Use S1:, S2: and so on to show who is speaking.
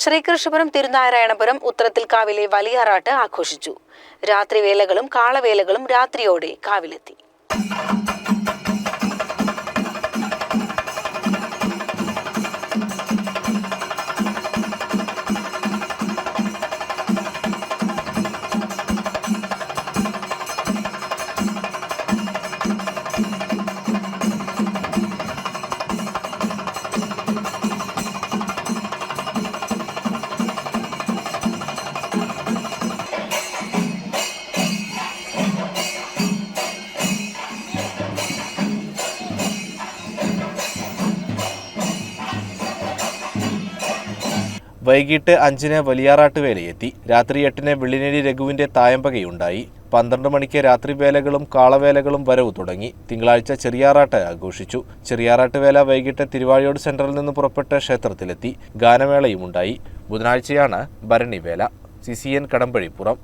S1: ശ്രീകൃഷ്ണപുരം തിരുനാരായണപുരം ഉത്രത്തിൽക്കാവിലെ വലിയാറാട്ട് ആഘോഷിച്ചു. രാത്രിവേലകളും കാളവേലകളും രാത്രിയോടെ കാവിലെത്തി.
S2: വൈകിട്ട് 5-ന് വലിയാറാട്ട് വേലയെത്തി. രാത്രി 8-ന് വെള്ളിനേഴി രഘുവിന്റെ തായമ്പകയുണ്ടായി. 12 മണിക്ക് രാത്രിവേലകളും കാളവേലകളും വരവ് തുടങ്ങി. തിങ്കളാഴ്ച ചെറിയാറാട്ട് ആഘോഷിച്ചു. ചെറിയാറാട്ട് വേല വൈകിട്ട് തിരുവാഴിയോട് സെന്ററിൽ നിന്ന് പുറപ്പെട്ട് ക്ഷേത്രത്തിലെത്തി. ഗാനമേളയുമുണ്ടായി. ബുധനാഴ്ചയാണ് ഭരണിവേല. CCN കടമ്പഴിപ്പുറം.